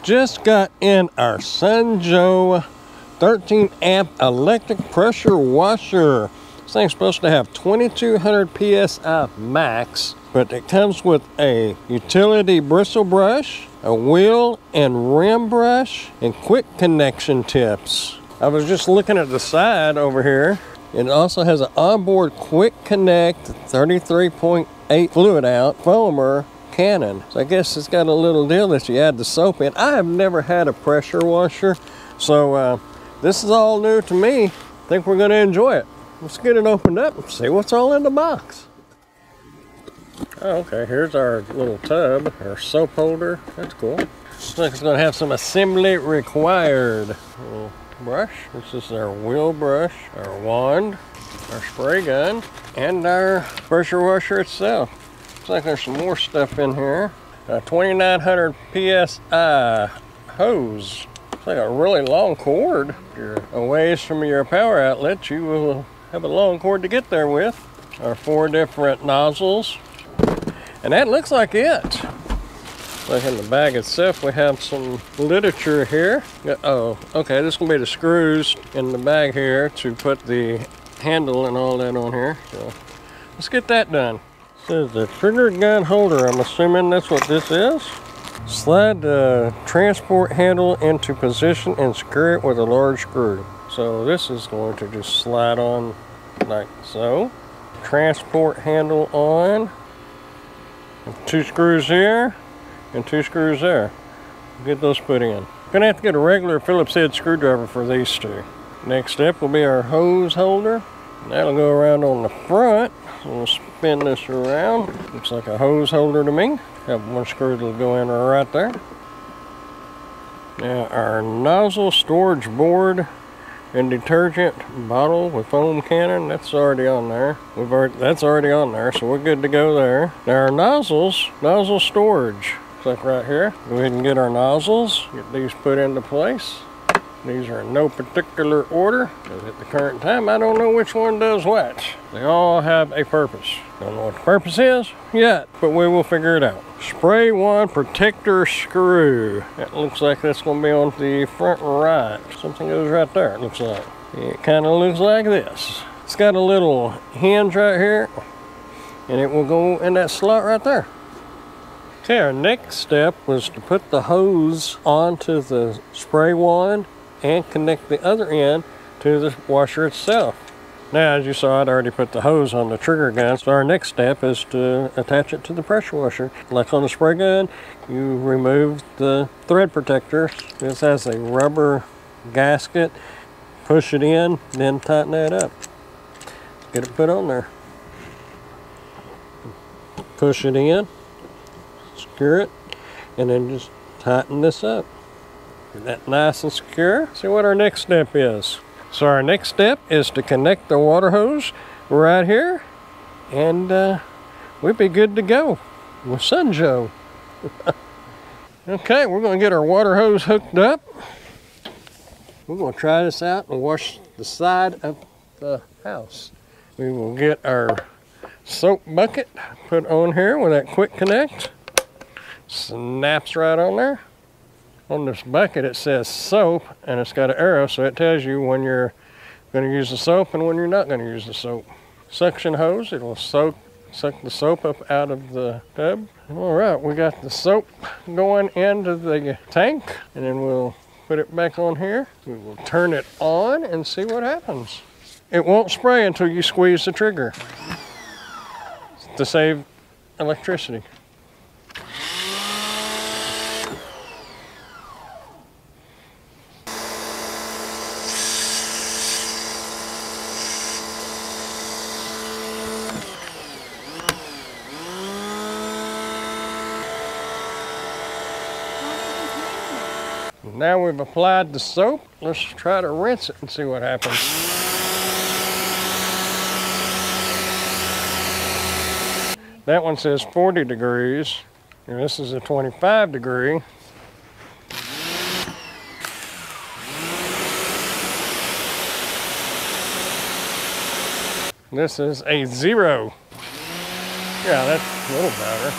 Just got in our Joe 13 amp electric pressure washer. This thing's supposed to have 2200 psi max, but it comes with a utility bristle brush, a wheel and rim brush, and quick connection tips. I was just looking at the side over here. It also has an onboard quick connect 33.8 fluid ounce foamer cannon. So I guess it's got a little deal that you add the soap in. I have never had a pressure washer, so this is all new to me. I think we're gonna enjoy it. Let's get it opened up and see what's all in the box. Oh, okay, here's our little tub, our soap holder. That's cool. Looks like it's gonna have some assembly required. Little brush. This is our wheel brush, our wand, our spray gun, and our pressure washer itself. Looks like there's some more stuff in here. A 2900 psi hose. It's like a really long cord. If you're a ways from your power outlet, you will have a long cord to get there with. Our 4 different nozzles. And that looks like it. Like in the bag itself, we have some literature here. Oh, okay, this will be the screws in the bag here to put the handle and all that on here. So let's get that done. It says the trigger gun holder. I'm assuming that's what this is. Slide the transport handle into position and secure it with a large screw. So this is going to just slide on like so. Transport handle on. 2 screws here and 2 screws there. Get those put in. Gonna have to get a regular Phillips head screwdriver for these 2. Next step will be our hose holder. That'll go around on the front. So we'll spin this around. Looks like a hose holder to me. Have 1 screw that'll go in right there. Now our nozzle storage board and detergent bottle with foam cannon, that's already on there. That's already on there, so we're good to go there. Now our nozzles, nozzle storage. It's like right here. Go ahead and get our nozzles, get these put into place. These are in no particular order, because at the current time I don't know which one does what. They all have a purpose. Don't know what the purpose is yet, but we will figure it out. Spray wand protector screw. It looks like that's going to be on the front right. Something goes right there, it looks like. It kind of looks like this. It's got a little hinge right here, and it will go in that slot right there. Okay, our next step was to put the hose onto the spray wand and connect the other end to the washer itself. Now, as you saw, I'd already put the hose on the trigger gun, so our next step is to attach it to the pressure washer. Like on the spray gun, you remove the thread protector. This has a rubber gasket. Push it in, then tighten that up. Get it put on there. Push it in, secure it, and then just tighten this up. Get that nice and secure. See what our next step is. So our next step is to connect the water hose right here, and we'll be good to go with Joe. Okay, we're going to get our water hose hooked up. We're going to try this out and wash the side of the house. We will get our soap bucket put on here with that quick connect. Snaps right on there. On this bucket it says soap, and it's got an arrow, so it tells you when you're going to use the soap and when you're not going to use the soap. Suction hose, it will suck the soap up out of the tub. All right, we got the soap going into the tank, and then we'll put it back on here. We will turn it on and see what happens. It won't spray until you squeeze the trigger to save electricity. Now we've applied the soap, let's try to rinse it and see what happens. That one says 40 degrees, and this is a 25 degree. This is a 0. Yeah, that's a little better.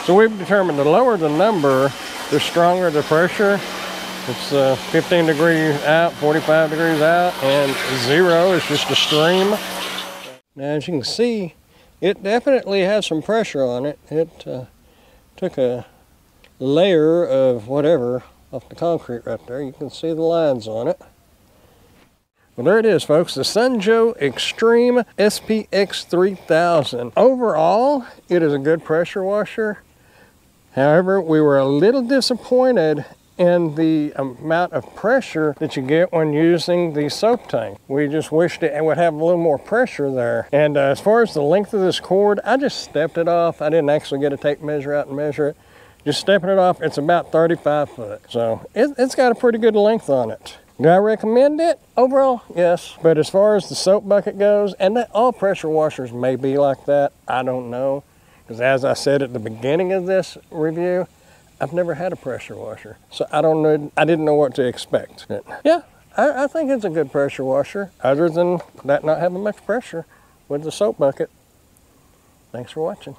So we've determined the lower the number, the stronger the pressure. It's 15 degrees out, 45 degrees out, and 0 is just a stream. Now as you can see, it definitely has some pressure on it. It took a layer of whatever off the concrete right there. You can see the lines on it. Well, there it is, folks, the Joe XTREAM SPX3000. Overall, it is a good pressure washer. However, we were a little disappointed in the amount of pressure that you get when using the soap tank. We just wished it would have a little more pressure there. And as far as the length of this cord, I just stepped it off. I didn't actually get a tape measure out and measure it. Just stepping it off, it's about 35 foot. So it's got a pretty good length on it. Do I recommend it? Overall, yes. But as far as the soap bucket goes, and that all pressure washers may be like that, I don't know. Because as I said at the beginning of this review, I've never had a pressure washer. So I don't know, I didn't know what to expect. But yeah, I think it's a good pressure washer, other than that not having much pressure with the soap bucket. Thanks for watching.